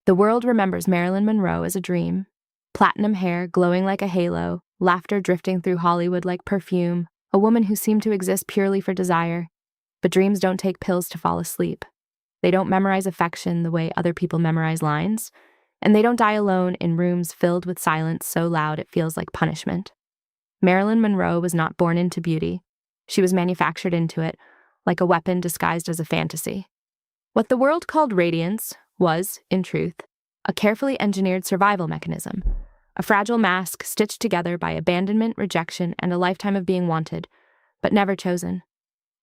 The world remembers Marilyn Monroe as a dream. Platinum hair glowing like a halo, laughter drifting through Hollywood like perfume, a woman who seemed to exist purely for desire. But dreams don't take pills to fall asleep. They don't memorize affection the way other people memorize lines, and they don't die alone in rooms filled with silence so loud it feels like punishment. Marilyn Monroe was not born into beauty. She was manufactured into it, like a weapon disguised as a fantasy. What the world called radiance was, in truth, a carefully engineered survival mechanism, a fragile mask stitched together by abandonment, rejection, and a lifetime of being wanted, but never chosen.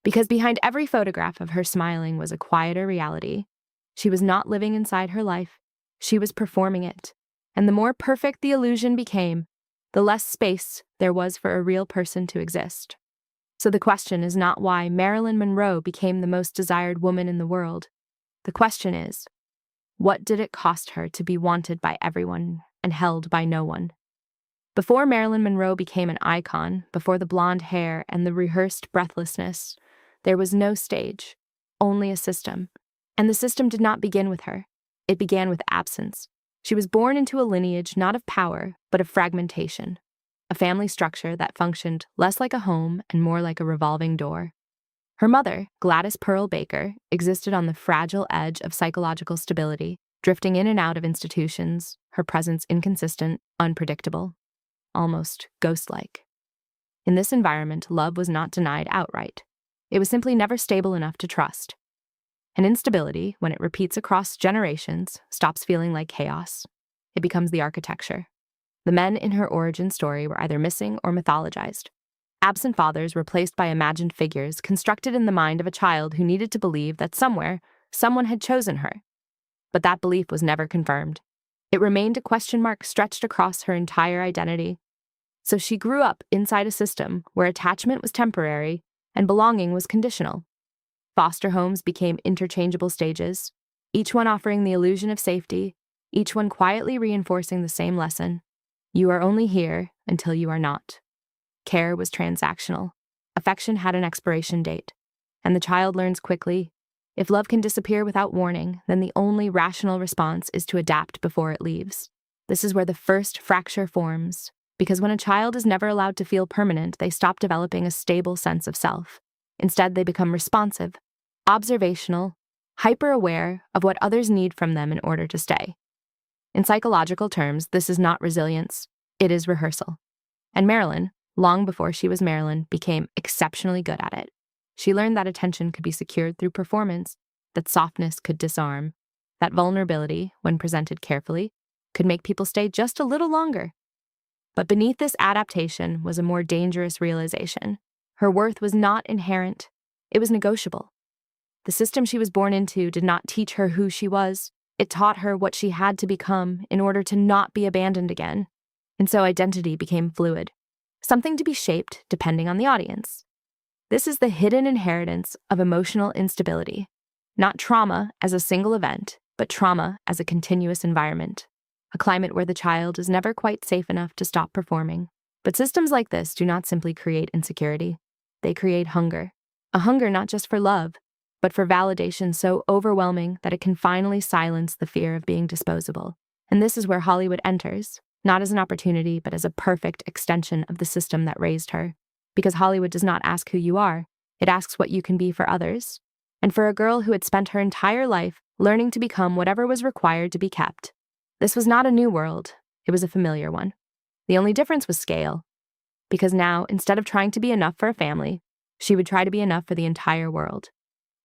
Because behind every photograph of her smiling was a quieter reality. She was not living inside her life, she was performing it. And the more perfect the illusion became, the less space there was for a real person to exist. So the question is not why Marilyn Monroe became the most desired woman in the world. The question is, what did it cost her to be wanted by everyone and held by no one? Before Marilyn Monroe became an icon, before the blonde hair and the rehearsed breathlessness, there was no stage, only a system. And the system did not begin with her. It began with absence. She was born into a lineage not of power, but of fragmentation, a family structure that functioned less like a home and more like a revolving door. Her mother, Gladys Pearl Baker, existed on the fragile edge of psychological stability, drifting in and out of institutions, her presence inconsistent, unpredictable, almost ghost-like. In this environment, love was not denied outright. It was simply never stable enough to trust. And instability, when it repeats across generations, stops feeling like chaos. It becomes the architecture. The men in her origin story were either missing or mythologized. Absent fathers replaced by imagined figures constructed in the mind of a child who needed to believe that somewhere, someone had chosen her. But that belief was never confirmed. It remained a question mark stretched across her entire identity. So she grew up inside a system where attachment was temporary and belonging was conditional. Foster homes became interchangeable stages, each one offering the illusion of safety, each one quietly reinforcing the same lesson. You are only here until you are not. Care was transactional. Affection had an expiration date. And the child learns quickly, if love can disappear without warning, then the only rational response is to adapt before it leaves. This is where the first fracture forms, because when a child is never allowed to feel permanent, they stop developing a stable sense of self. Instead, they become responsive, observational, hyper-aware of what others need from them in order to stay. In psychological terms, this is not resilience, it is rehearsal. And Marilyn, long before she was Marilyn, became exceptionally good at it. She learned that attention could be secured through performance, that softness could disarm, that vulnerability, when presented carefully, could make people stay just a little longer. But beneath this adaptation was a more dangerous realization. Her worth was not inherent, it was negotiable. The system she was born into did not teach her who she was, it taught her what she had to become in order to not be abandoned again. And so identity became fluid, something to be shaped depending on the audience. This is the hidden inheritance of emotional instability, not trauma as a single event, but trauma as a continuous environment, a climate where the child is never quite safe enough to stop performing. But systems like this do not simply create insecurity, they create hunger, a hunger not just for love, but for validation so overwhelming that it can finally silence the fear of being disposable. And this is where Hollywood enters, not as an opportunity, but as a perfect extension of the system that raised her. Because Hollywood does not ask who you are, it asks what you can be for others. And for a girl who had spent her entire life learning to become whatever was required to be kept, this was not a new world, it was a familiar one. The only difference was scale. Because now, instead of trying to be enough for a family, she would try to be enough for the entire world.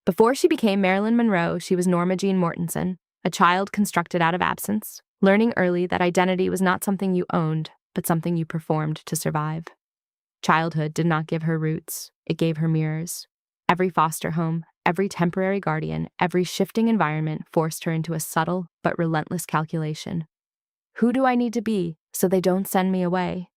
Before she became Marilyn Monroe, she was Norma Jean Mortensen, a child constructed out of absence, learning early that identity was not something you owned, but something you performed to survive. Childhood did not give her roots, it gave her mirrors. Every foster home, every temporary guardian, every shifting environment forced her into a subtle but relentless calculation. Who do I need to be so they don't send me away?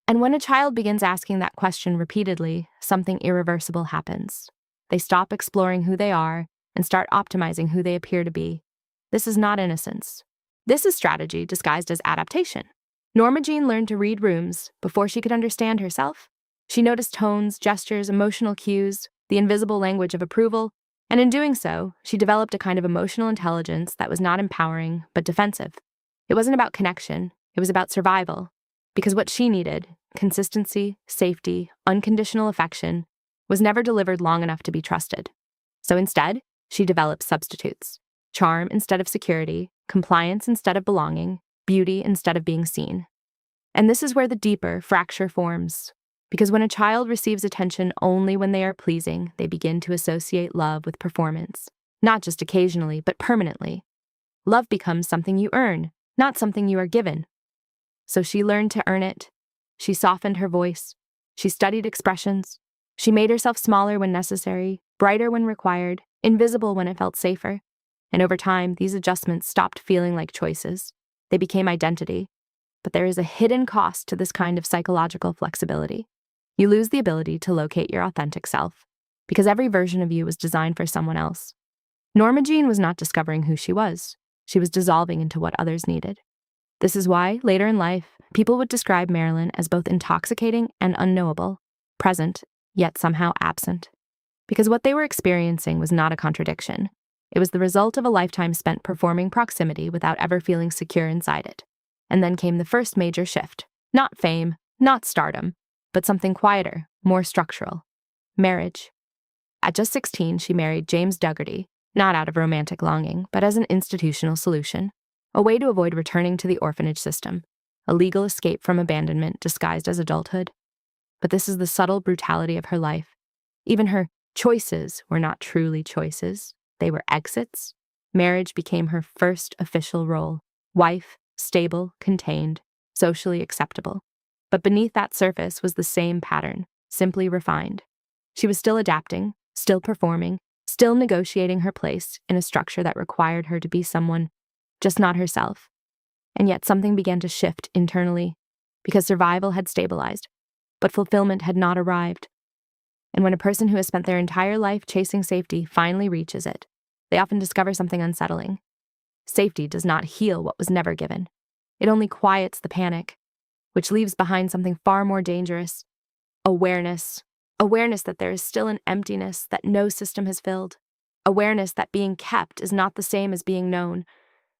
And when a child begins asking that question repeatedly, something irreversible happens. They stop exploring who they are and start optimizing who they appear to be. This is not innocence. This is strategy disguised as adaptation. Norma Jean learned to read rooms before she could understand herself. She noticed tones, gestures, emotional cues, the invisible language of approval, And in doing so, she developed a kind of emotional intelligence that was not empowering, but defensive. It wasn't about connection, it was about survival. Because what she needed, consistency, safety, unconditional affection, was never delivered long enough to be trusted. So instead, she developed substitutes: charm instead of security, compliance instead of belonging, beauty instead of being seen. And this is where the deeper fracture forms. Because when a child receives attention only when they are pleasing, they begin to associate love with performance, not just occasionally, but permanently. Love becomes something you earn, not something you are given. So she learned to earn it. She softened her voice. She studied expressions. She made herself smaller when necessary, brighter when required, invisible when it felt safer. And over time, these adjustments stopped feeling like choices. They became identity. But there is a hidden cost to this kind of psychological flexibility. You lose the ability to locate your authentic self, because every version of you was designed for someone else. Norma Jean was not discovering who she was. She was dissolving into what others needed. This is why, later in life, people would describe Marilyn as both intoxicating and unknowable, present, yet somehow absent. Because what they were experiencing was not a contradiction. It was the result of a lifetime spent performing proximity without ever feeling secure inside it. And then came the first major shift. Not fame, not stardom, but something quieter, more structural: marriage. At just 16, she married James Dougherty, not out of romantic longing, but as an institutional solution, a way to avoid returning to the orphanage system, a legal escape from abandonment disguised as adulthood. But this is the subtle brutality of her life. Even her choices were not truly choices. They were exits. Marriage became her first official role: wife, stable, contained, socially acceptable. But beneath that surface was the same pattern, simply refined. She was still adapting, still performing, still negotiating her place in a structure that required her to be someone, just not herself. And yet something began to shift internally, because survival had stabilized, but fulfillment had not arrived. And when a person who has spent their entire life chasing safety finally reaches it, they often discover something unsettling. Safety does not heal what was never given. It only quiets the panic, which leaves behind something far more dangerous: awareness. Awareness that there is still an emptiness that no system has filled. Awareness that being kept is not the same as being known.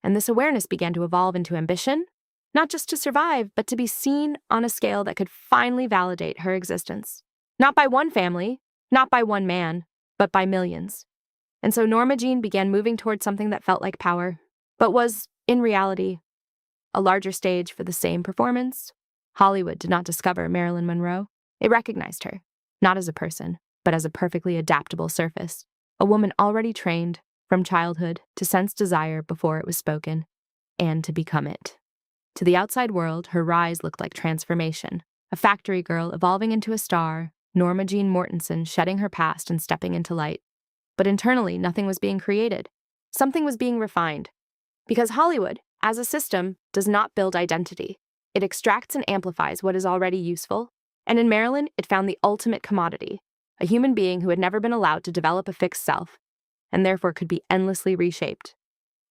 And this awareness began to evolve into ambition, not just to survive, but to be seen on a scale that could finally validate her existence. Not by one family, not by one man, but by millions. And so Norma Jean began moving towards something that felt like power, but was, in reality, a larger stage for the same performance. Hollywood did not discover Marilyn Monroe. It recognized her, not as a person, but as a perfectly adaptable surface, a woman already trained, from childhood, to sense desire before it was spoken, and to become it. To the outside world, her rise looked like transformation: a factory girl evolving into a star, Norma Jean Mortensen shedding her past and stepping into light. But internally, nothing was being created. Something was being refined. Because Hollywood, as a system, does not build identity. It extracts and amplifies what is already useful. And in Marilyn, it found the ultimate commodity: a human being who had never been allowed to develop a fixed self, and therefore could be endlessly reshaped.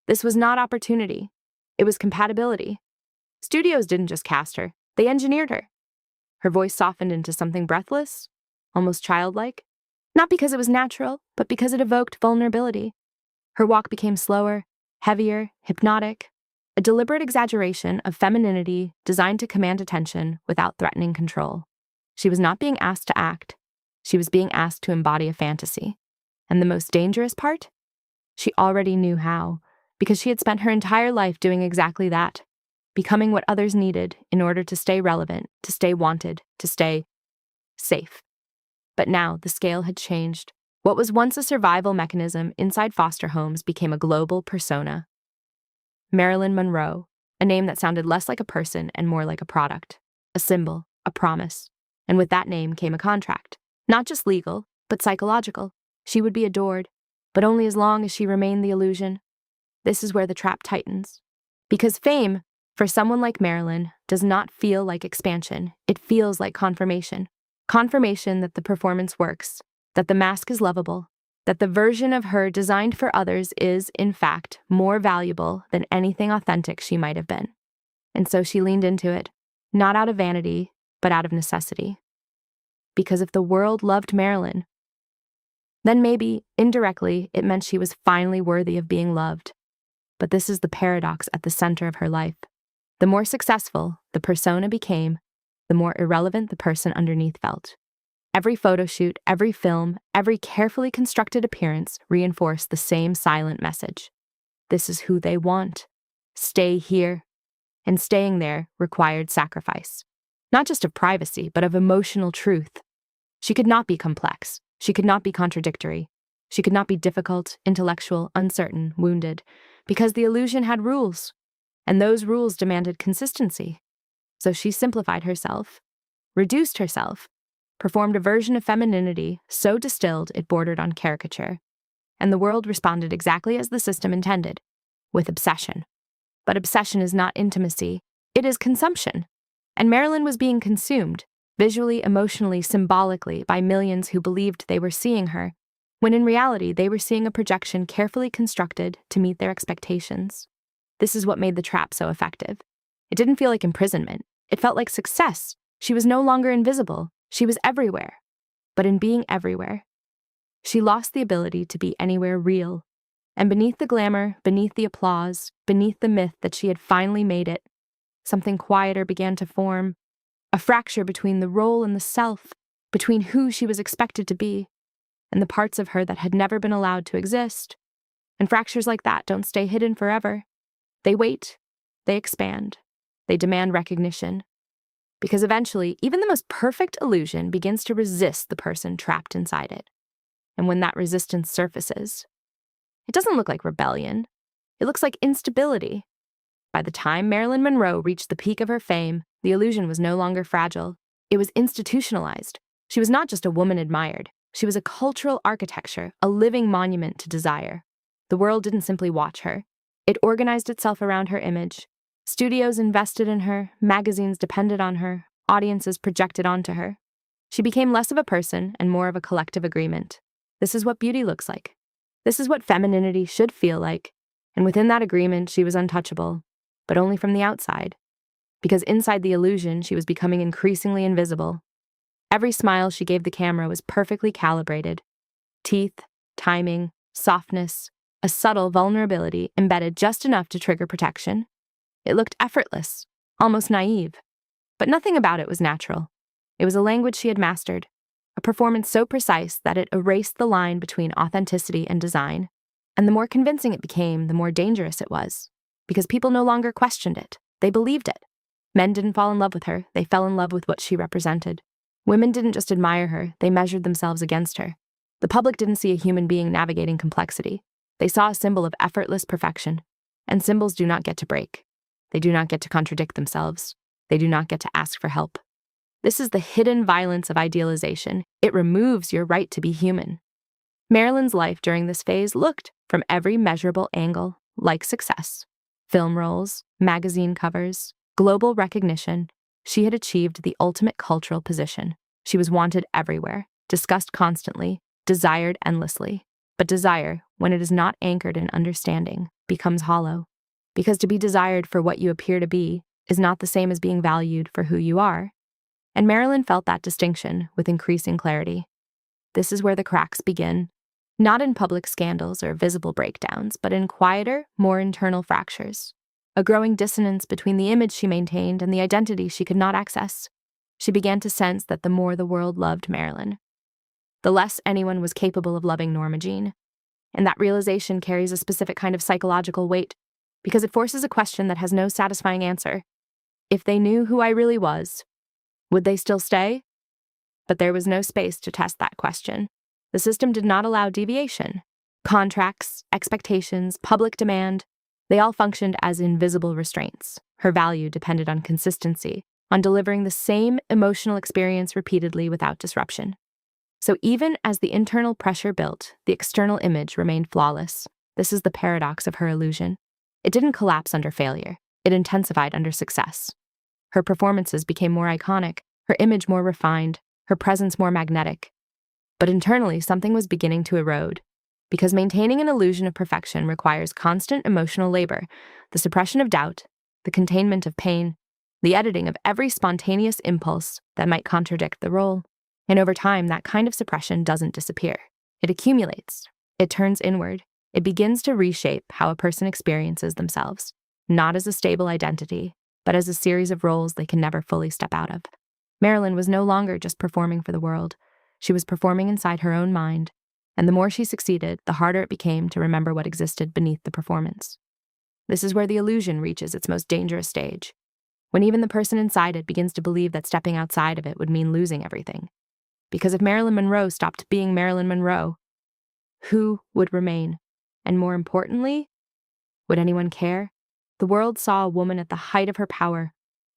This was not opportunity. It was compatibility. Studios didn't just cast her, they engineered her. Her voice softened into something breathless, almost childlike, not because it was natural, but because it evoked vulnerability. Her walk became slower, heavier, hypnotic, a deliberate exaggeration of femininity designed to command attention without threatening control. She was not being asked to act. She was being asked to embody a fantasy. And the most dangerous part? She already knew how, because she had spent her entire life doing exactly that, becoming what others needed in order to stay relevant, to stay wanted, to stay safe. But now the scale had changed. What was once a survival mechanism inside foster homes became a global persona. Marilyn Monroe, a name that sounded less like a person and more like a product, a symbol, a promise. And with that name came a contract, not just legal, but psychological. She would be adored, but only as long as she remained the illusion. This is where the trap tightens. Because fame, for someone like Marilyn, does not feel like expansion. It feels like confirmation. Confirmation that the performance works, that the mask is lovable, that the version of her designed for others is, in fact, more valuable than anything authentic she might have been. And so she leaned into it, not out of vanity, but out of necessity. Because if the world loved Marilyn, Then maybe, indirectly, it meant she was finally worthy of being loved. But this is the paradox at the center of her life. The more successful the persona became, the more irrelevant the person underneath felt. Every photo shoot, every film, every carefully constructed appearance reinforced the same silent message. This is who they want. Stay here. And staying there required sacrifice. Not just of privacy, but of emotional truth. She could not be complex. She could not be contradictory. She could not be difficult, intellectual, uncertain, wounded, because the illusion had rules, and those rules demanded consistency. So she simplified herself, reduced herself, performed a version of femininity so distilled it bordered on caricature, and the world responded exactly as the system intended, with obsession. But obsession is not intimacy, it is consumption. And Marilyn was being consumed, visually, emotionally, symbolically, by millions who believed they were seeing her, when in reality they were seeing a projection carefully constructed to meet their expectations. This is what made the trap so effective. It didn't feel like imprisonment. It felt like success. She was no longer invisible. She was everywhere. But in being everywhere, she lost the ability to be anywhere real. And beneath the glamour, beneath the applause, beneath the myth that she had finally made it, something quieter began to form, a fracture between the role and the self, between who she was expected to be, and the parts of her that had never been allowed to exist. And fractures like that don't stay hidden forever. They wait, they expand, they demand recognition. Because eventually, even the most perfect illusion begins to resist the person trapped inside it. And when that resistance surfaces, it doesn't look like rebellion. It looks like instability. By the time Marilyn Monroe reached the peak of her fame, the illusion was no longer fragile. It was institutionalized. She was not just a woman admired. She was a cultural architecture, a living monument to desire. The world didn't simply watch her. It organized itself around her image. Studios invested in her, magazines depended on her, audiences projected onto her. She became less of a person and more of a collective agreement. This is what beauty looks like. This is what femininity should feel like. And within that agreement, she was untouchable, but only from the outside. Because inside the illusion, she was becoming increasingly invisible. Every smile she gave the camera was perfectly calibrated. Teeth, timing, softness, a subtle vulnerability embedded just enough to trigger protection. It looked effortless, almost naive. But nothing about it was natural. It was a language she had mastered, a performance so precise that it erased the line between authenticity and design. And the more convincing it became, the more dangerous it was. Because people no longer questioned it. They believed it. Men didn't fall in love with her. They fell in love with what she represented. Women didn't just admire her. They measured themselves against her. The public didn't see a human being navigating complexity. They saw a symbol of effortless perfection. And symbols do not get to break. They do not get to contradict themselves. They do not get to ask for help. This is the hidden violence of idealization. It removes your right to be human. Marilyn's life during this phase looked, from every measurable angle, like success. Film roles, magazine covers, global recognition. She had achieved the ultimate cultural position. She was wanted everywhere, discussed constantly, desired endlessly. But desire, when it is not anchored in understanding, becomes hollow. Because to be desired for what you appear to be is not the same as being valued for who you are. And Marilyn felt that distinction with increasing clarity. This is where the cracks begin. Not in public scandals or visible breakdowns, but in quieter, more internal fractures. A growing dissonance between the image she maintained and the identity she could not access. She began to sense that the more the world loved Marilyn, the less anyone was capable of loving Norma Jean. And that realization carries a specific kind of psychological weight, because it forces a question that has no satisfying answer. If they knew who I really was, would they still stay? But there was no space to test that question. The system did not allow deviation. Contracts, expectations, public demand, they all functioned as invisible restraints. Her value depended on consistency, on delivering the same emotional experience repeatedly without disruption. So even as the internal pressure built, the external image remained flawless. This is the paradox of her illusion. It didn't collapse under failure. It intensified under success. Her performances became more iconic, her image more refined, her presence more magnetic. But internally, something was beginning to erode. Because maintaining an illusion of perfection requires constant emotional labor, the suppression of doubt, the containment of pain, the editing of every spontaneous impulse that might contradict the role. And over time, that kind of suppression doesn't disappear. It accumulates. It turns inward. It begins to reshape how a person experiences themselves, not as a stable identity, but as a series of roles they can never fully step out of. Marilyn was no longer just performing for the world. She was performing inside her own mind, and the more she succeeded, the harder it became to remember what existed beneath the performance. This is where the illusion reaches its most dangerous stage, when even the person inside it begins to believe that stepping outside of it would mean losing everything. Because if Marilyn Monroe stopped being Marilyn Monroe, who would remain? And more importantly, would anyone care? The world saw a woman at the height of her power,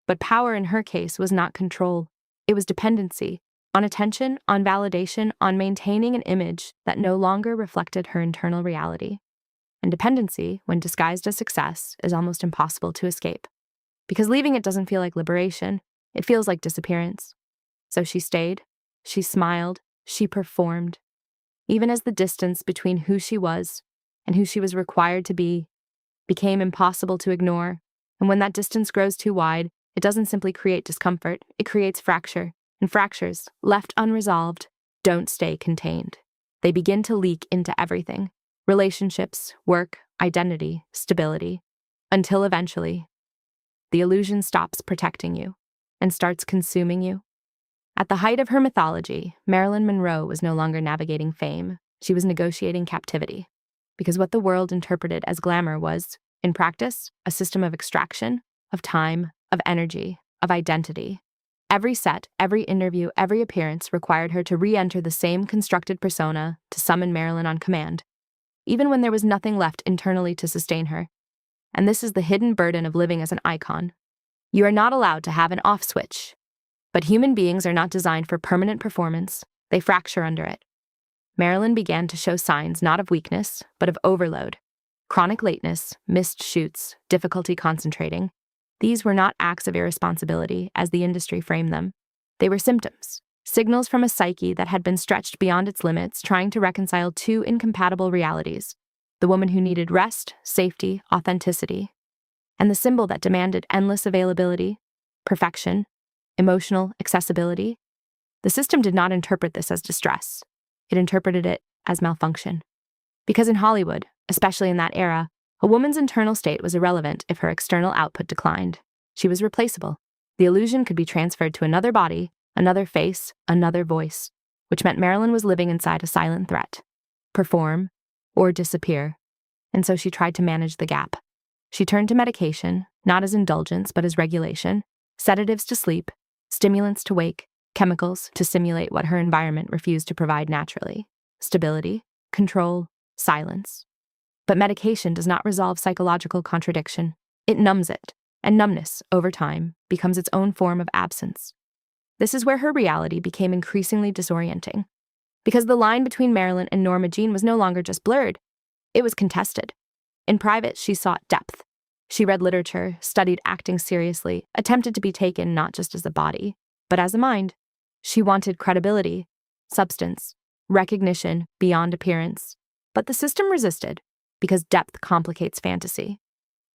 but power in her case was not control. It was dependency on attention, on validation, on maintaining an image that no longer reflected her internal reality. And dependency, when disguised as success, is almost impossible to escape. Because leaving it doesn't feel like liberation, it feels like disappearance. So she stayed, she smiled, she performed. Even as the distance between who she was and who she was required to be became impossible to ignore, and when that distance grows too wide, it doesn't simply create discomfort, it creates fracture, and fractures, left unresolved, don't stay contained. They begin to leak into everything: relationships, work, identity, stability, until eventually, the illusion stops protecting you and starts consuming you. At the height of her mythology, Marilyn Monroe was no longer navigating fame. She was negotiating captivity. Because what the world interpreted as glamour was, in practice, a system of extraction, of time, of energy, of identity. Every set, every interview, every appearance required her to re-enter the same constructed persona to summon Marilyn on command, even when there was nothing left internally to sustain her. And this is the hidden burden of living as an icon. You are not allowed to have an off switch. But human beings are not designed for permanent performance. They fracture under it. Marilyn began to show signs not of weakness, but of overload. Chronic lateness, missed shoots, difficulty concentrating. These were not acts of irresponsibility, as the industry framed them. They were symptoms, signals from a psyche that had been stretched beyond its limits, trying to reconcile two incompatible realities: the woman who needed rest, safety, authenticity, and the symbol that demanded endless availability, perfection, emotional accessibility. The system did not interpret this as distress. It interpreted it as malfunction. Because in Hollywood, especially in that era, a woman's internal state was irrelevant if her external output declined. She was replaceable. The illusion could be transferred to another body, another face, another voice, which meant Marilyn was living inside a silent threat: perform or disappear. And so she tried to manage the gap. She turned to medication, not as indulgence but as regulation, sedatives to sleep, stimulants to wake, chemicals to simulate what her environment refused to provide naturally: stability, control, silence. But medication does not resolve psychological contradiction. It numbs it, and numbness, over time, becomes its own form of absence. This is where her reality became increasingly disorienting. Because the line between Marilyn and Norma Jean was no longer just blurred, it was contested. In private, she sought depth. She read literature, studied acting seriously, attempted to be taken not just as a body, but as a mind. She wanted credibility, substance, recognition beyond appearance. But the system resisted, because depth complicates fantasy.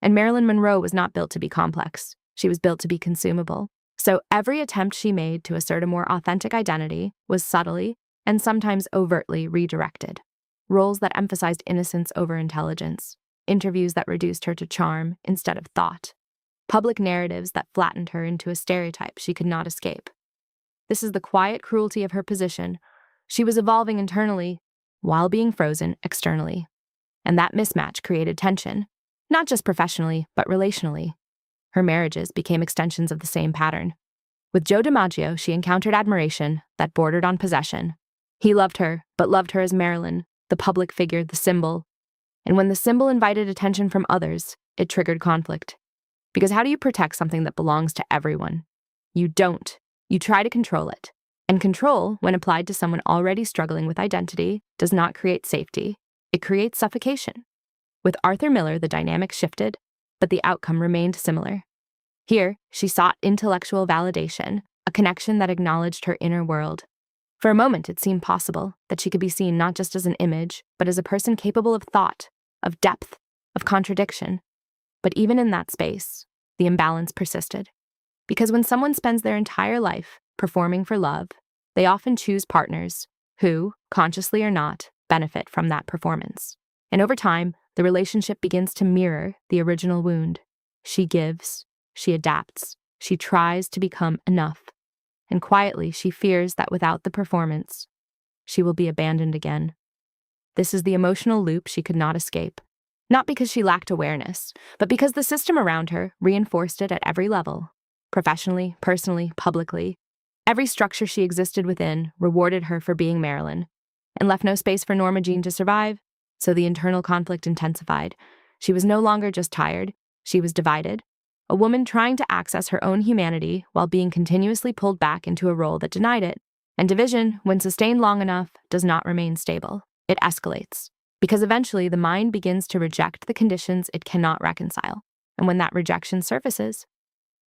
And Marilyn Monroe was not built to be complex. She was built to be consumable. So every attempt she made to assert a more authentic identity was subtly and sometimes overtly redirected. Roles that emphasized innocence over intelligence, interviews that reduced her to charm instead of thought, public narratives that flattened her into a stereotype she could not escape. This is the quiet cruelty of her position. She was evolving internally while being frozen externally. And that mismatch created tension, not just professionally, but relationally. Her marriages became extensions of the same pattern. With Joe DiMaggio, she encountered admiration that bordered on possession. He loved her, but loved her as Marilyn, the public figure, the symbol. And when the symbol invited attention from others, it triggered conflict. Because how do you protect something that belongs to everyone? You don't. You try to control it. And control, when applied to someone already struggling with identity, does not create safety. It creates suffocation. With Arthur Miller, the dynamic shifted, but the outcome remained similar. Here, she sought intellectual validation, a connection that acknowledged her inner world. For a moment, it seemed possible that she could be seen not just as an image, but as a person capable of thought, of depth, of contradiction. But even in that space, the imbalance persisted. Because when someone spends their entire life performing for love, they often choose partners who, consciously or not, benefit from that performance. And over time, the relationship begins to mirror the original wound. She gives, she adapts, she tries to become enough. And quietly, she fears that without the performance, she will be abandoned again. This is the emotional loop she could not escape. Not because she lacked awareness, but because the system around her reinforced it at every level. Professionally, personally, publicly. Every structure she existed within rewarded her for being Marilyn, and left no space for Norma Jean to survive, so the internal conflict intensified. She was no longer just tired, she was divided. A woman trying to access her own humanity while being continuously pulled back into a role that denied it. And division, when sustained long enough, does not remain stable. It escalates. Because eventually the mind begins to reject the conditions it cannot reconcile. And when that rejection surfaces,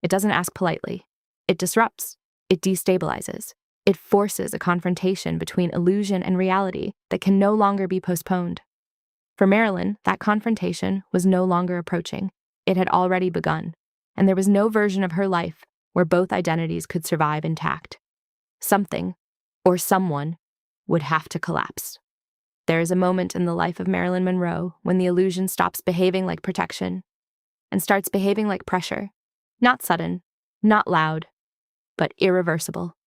it doesn't ask politely. It disrupts. It destabilizes. It forces a confrontation between illusion and reality that can no longer be postponed. For Marilyn, that confrontation was no longer approaching. It had already begun. And there was no version of her life where both identities could survive intact. Something, or someone, would have to collapse. There is a moment in the life of Marilyn Monroe when the illusion stops behaving like protection and starts behaving like pressure. Not sudden, not loud, but irreversible.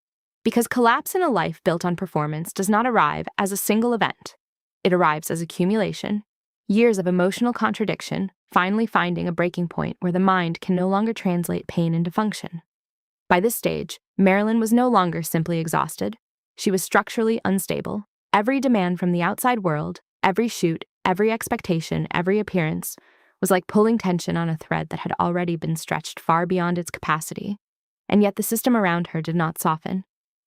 Because collapse in a life built on performance does not arrive as a single event. It arrives as accumulation, years of emotional contradiction, finally finding a breaking point where the mind can no longer translate pain into function. By this stage, Marilyn was no longer simply exhausted. She was structurally unstable. Every demand from the outside world, every shoot, every expectation, every appearance, was like pulling tension on a thread that had already been stretched far beyond its capacity. And yet the system around her did not soften.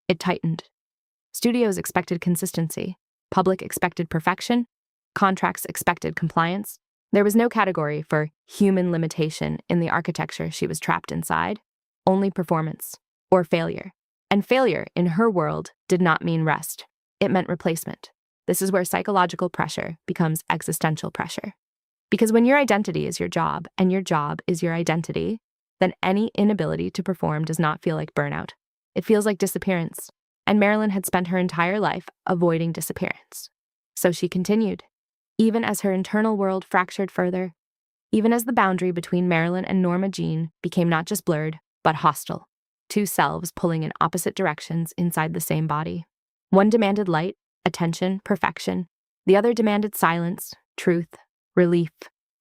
It tightened. Studios expected consistency. Public expected perfection. Contracts expected compliance. There was no category for human limitation in the architecture she was trapped inside. Only performance, or failure. And failure, in her world, did not mean rest. It meant replacement. This is where psychological pressure becomes existential pressure. Because when your identity is your job, and your job is your identity, then any inability to perform does not feel like burnout. It feels like disappearance. And Marilyn had spent her entire life avoiding disappearance. So she continued. Even as her internal world fractured further, even as the boundary between Marilyn and Norma Jean became not just blurred, but hostile. Two selves pulling in opposite directions inside the same body. One demanded light, attention, perfection. The other demanded silence, truth, relief.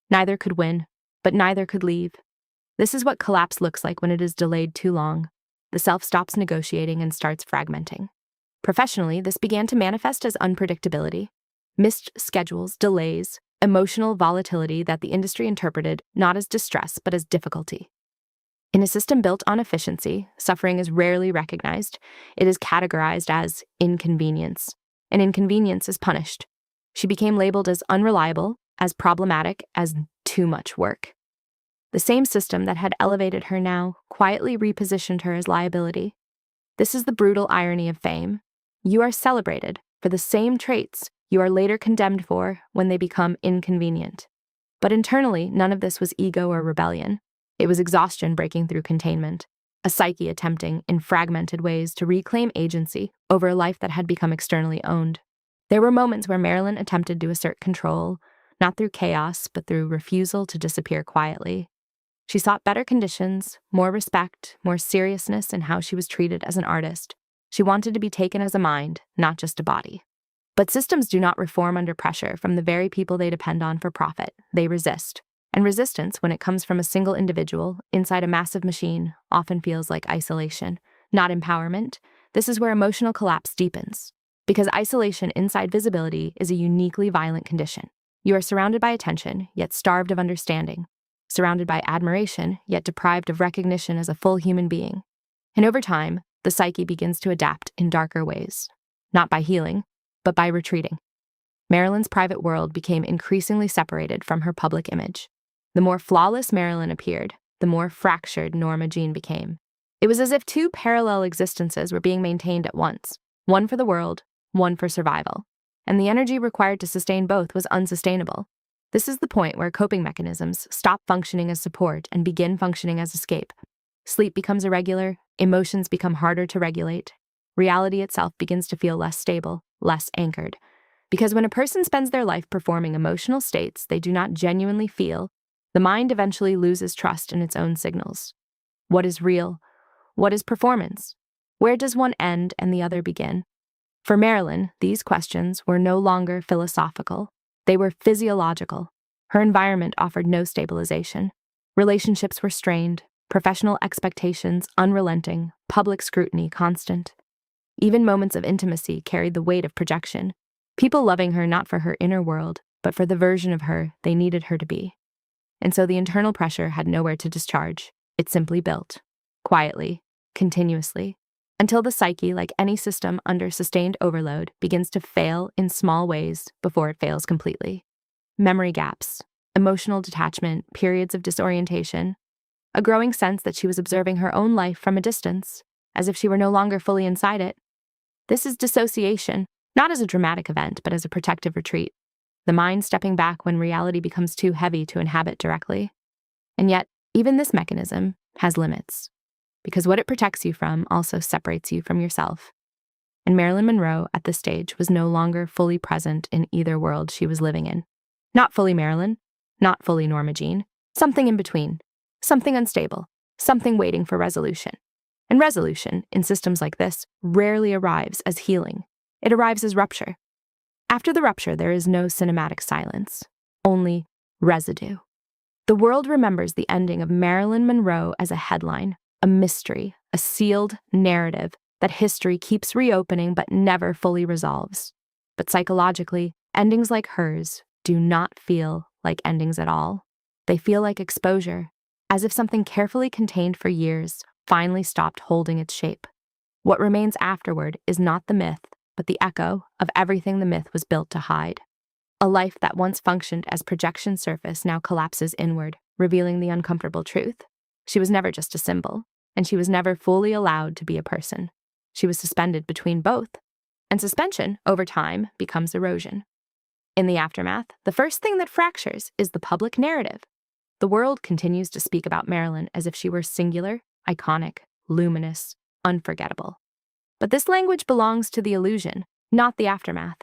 Neither could win, but neither could leave. This is what collapse looks like when it is delayed too long. The self stops negotiating and starts fragmenting. Professionally, this began to manifest as unpredictability. Missed schedules, delays, emotional volatility that the industry interpreted not as distress but as difficulty. In a system built on efficiency, suffering is rarely recognized. It is categorized as inconvenience, and inconvenience is punished. She became labeled as unreliable, as problematic, as too much work. The same system that had elevated her now quietly repositioned her as liability. This is the brutal irony of fame. You are celebrated for the same traits you are later condemned for when they become inconvenient. But internally, none of this was ego or rebellion. It was exhaustion breaking through containment, a psyche attempting, in fragmented ways, to reclaim agency over a life that had become externally owned. There were moments where Marilyn attempted to assert control, not through chaos, but through refusal to disappear quietly. She sought better conditions, more respect, more seriousness in how she was treated as an artist. She wanted to be taken as a mind, not just a body. But systems do not reform under pressure from the very people they depend on for profit. They resist. And resistance, when it comes from a single individual inside a massive machine, often feels like isolation, not empowerment. This is where emotional collapse deepens. Because isolation inside visibility is a uniquely violent condition. You are surrounded by attention, yet starved of understanding. Surrounded by admiration, yet deprived of recognition as a full human being. And over time, the psyche begins to adapt in darker ways. Not by healing, but by retreating. Marilyn's private world became increasingly separated from her public image. The more flawless Marilyn appeared, the more fractured Norma Jean became. It was as if two parallel existences were being maintained at once, one for the world, one for survival. And the energy required to sustain both was unsustainable. This is the point where coping mechanisms stop functioning as support and begin functioning as escape. Sleep becomes irregular, emotions become harder to regulate, reality itself begins to feel less stable, less anchored. Because when a person spends their life performing emotional states they do not genuinely feel, the mind eventually loses trust in its own signals. What is real? What is performance? Where does one end and the other begin? For Marilyn, these questions were no longer philosophical. They were physiological. Her environment offered no stabilization. Relationships were strained, professional expectations unrelenting, public scrutiny constant. Even moments of intimacy carried the weight of projection, people loving her not for her inner world, but for the version of her they needed her to be. And so the internal pressure had nowhere to discharge. It simply built, quietly, continuously, until the psyche, like any system under sustained overload, begins to fail in small ways before it fails completely. Memory gaps, emotional detachment, periods of disorientation, a growing sense that she was observing her own life from a distance, as if she were no longer fully inside it. This is dissociation, not as a dramatic event, but as a protective retreat, the mind stepping back when reality becomes too heavy to inhabit directly. And yet, even this mechanism has limits, because what it protects you from also separates you from yourself. And Marilyn Monroe, at this stage, was no longer fully present in either world she was living in. Not fully Marilyn, not fully Norma Jean, something in between, something unstable, something waiting for resolution. And resolution, in systems like this, rarely arrives as healing. It arrives as rupture. After the rupture, there is no cinematic silence, only residue. The world remembers the ending of Marilyn Monroe as a headline, a mystery, a sealed narrative that history keeps reopening but never fully resolves. But psychologically, endings like hers do not feel like endings at all. They feel like exposure, as if something carefully contained for years finally stopped holding its shape. What remains afterward is not the myth, but the echo of everything the myth was built to hide. A life that once functioned as projection surface now collapses inward, revealing the uncomfortable truth. She was never just a symbol, and she was never fully allowed to be a person. She was suspended between both, and suspension, over time, becomes erosion. In the aftermath, the first thing that fractures is the public narrative. The world continues to speak about Marilyn as if she were singular, iconic, luminous, unforgettable. But this language belongs to the illusion, not the aftermath,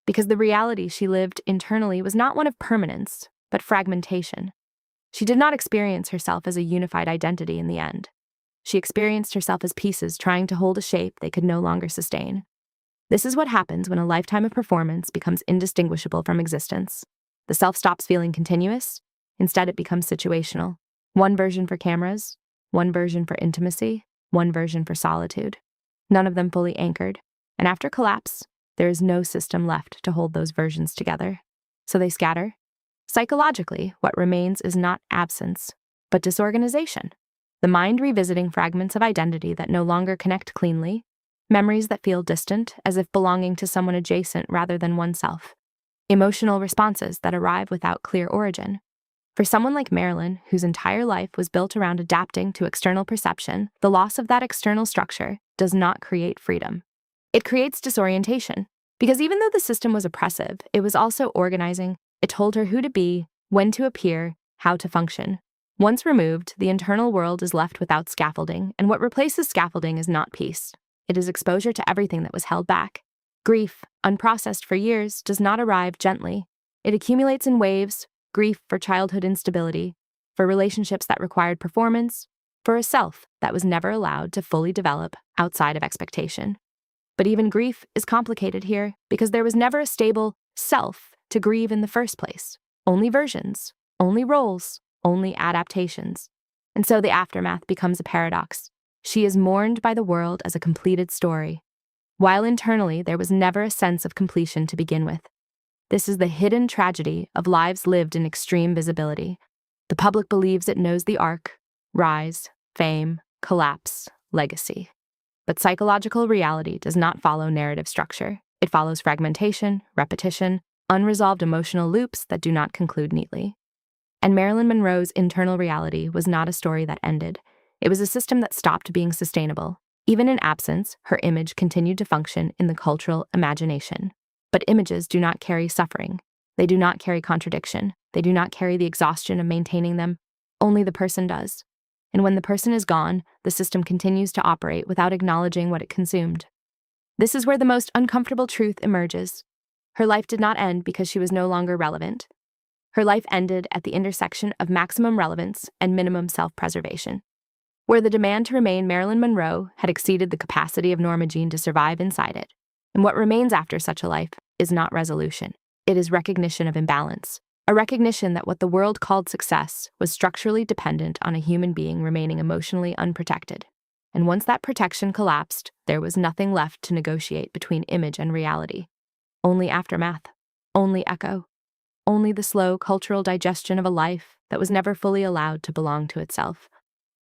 because the reality she lived internally was not one of permanence, but fragmentation. She did not experience herself as a unified identity in the end. She experienced herself as pieces trying to hold a shape they could no longer sustain. This is what happens when a lifetime of performance becomes indistinguishable from existence. The self stops feeling continuous. Instead, it becomes situational. One version for cameras, one version for intimacy, one version for solitude. None of them fully anchored. And after collapse, there is no system left to hold those versions together. So they scatter. Psychologically, what remains is not absence, but disorganization. The mind revisiting fragments of identity that no longer connect cleanly, memories that feel distant, as if belonging to someone adjacent rather than oneself, emotional responses that arrive without clear origin. For someone like Marilyn, whose entire life was built around adapting to external perception, the loss of that external structure does not create freedom. It creates disorientation, because even though the system was oppressive, it was also organizing. It told her who to be, when to appear, how to function. Once removed, the internal world is left without scaffolding, and what replaces scaffolding is not peace. It is exposure to everything that was held back. Grief, unprocessed for years, does not arrive gently. It accumulates in waves, grief for childhood instability, for relationships that required performance, for a self that was never allowed to fully develop outside of expectation. But even grief is complicated here, because there was never a stable self to grieve in the first place. Only versions, only roles, only adaptations. And so the aftermath becomes a paradox. She is mourned by the world as a completed story, while internally there was never a sense of completion to begin with. This is the hidden tragedy of lives lived in extreme visibility. The public believes it knows the arc, rise, fame, collapse, legacy. But psychological reality does not follow narrative structure. It follows fragmentation, repetition, unresolved emotional loops that do not conclude neatly. And Marilyn Monroe's internal reality was not a story that ended. It was a system that stopped being sustainable. Even in absence, her image continued to function in the cultural imagination. But images do not carry suffering. They do not carry contradiction. They do not carry the exhaustion of maintaining them. Only the person does. And when the person is gone, the system continues to operate without acknowledging what it consumed. This is where the most uncomfortable truth emerges. Her life did not end because she was no longer relevant. Her life ended at the intersection of maximum relevance and minimum self-preservation, where the demand to remain Marilyn Monroe had exceeded the capacity of Norma Jean to survive inside it. And what remains after such a life is not resolution. It is recognition of imbalance, a recognition that what the world called success was structurally dependent on a human being remaining emotionally unprotected. And once that protection collapsed, there was nothing left to negotiate between image and reality. Only aftermath, only echo, only the slow cultural digestion of a life that was never fully allowed to belong to itself.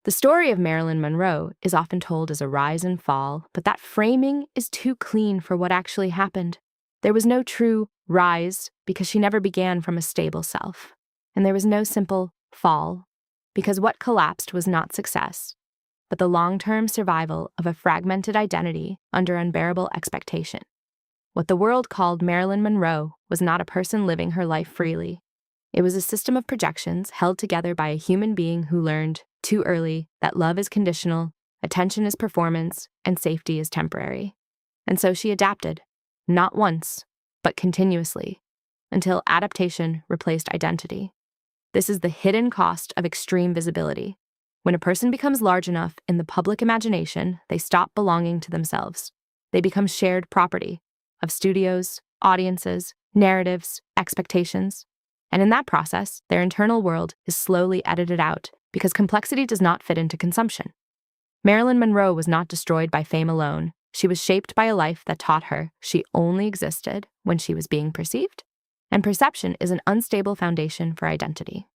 The story of Marilyn Monroe is often told as a rise and fall, but that framing is too clean for what actually happened. There was no true rise because she never began from a stable self. And there was no simple fall because what collapsed was not success, but the long-term survival of a fragmented identity under unbearable expectation. What the world called Marilyn Monroe was not a person living her life freely. It was a system of projections held together by a human being who learned, too early, that love is conditional, attention is performance, and safety is temporary. And so she adapted, not once, but continuously, until adaptation replaced identity. This is the hidden cost of extreme visibility. When a person becomes large enough in the public imagination, they stop belonging to themselves. They become shared property of studios, audiences, narratives, expectations. And in that process, their internal world is slowly edited out because complexity does not fit into consumption. Marilyn Monroe was not destroyed by fame alone. She was shaped by a life that taught her she only existed when she was being perceived. And perception is an unstable foundation for identity.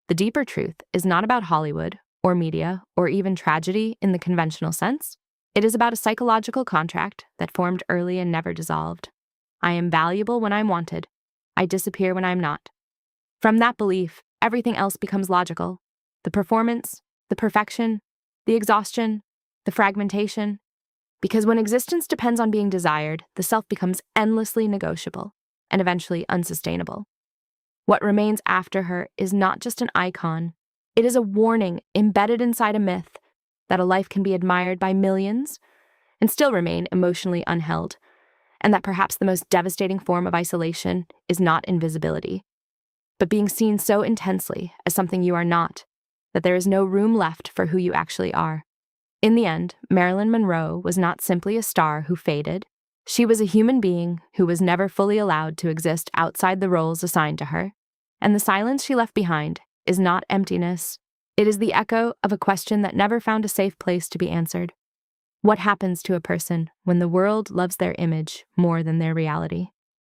The deeper truth is not about Hollywood or media or even tragedy in the conventional sense. It is about a psychological contract that formed early and never dissolved. I am valuable when I'm wanted. I disappear when I'm not. From that belief, everything else becomes logical. The performance, the perfection, the exhaustion, the fragmentation. Because when existence depends on being desired, the self becomes endlessly negotiable and eventually unsustainable. What remains after her is not just an icon. It is a warning embedded inside a myth that a life can be admired by millions and still remain emotionally unheld, and that perhaps the most devastating form of isolation is not invisibility, but being seen so intensely as something you are not, that there is no room left for who you actually are. In the end, Marilyn Monroe was not simply a star who faded. She was a human being who was never fully allowed to exist outside the roles assigned to her, and the silence she left behind is not emptiness. It is the echo of a question that never found a safe place to be answered. What happens to a person when the world loves their image more than their reality?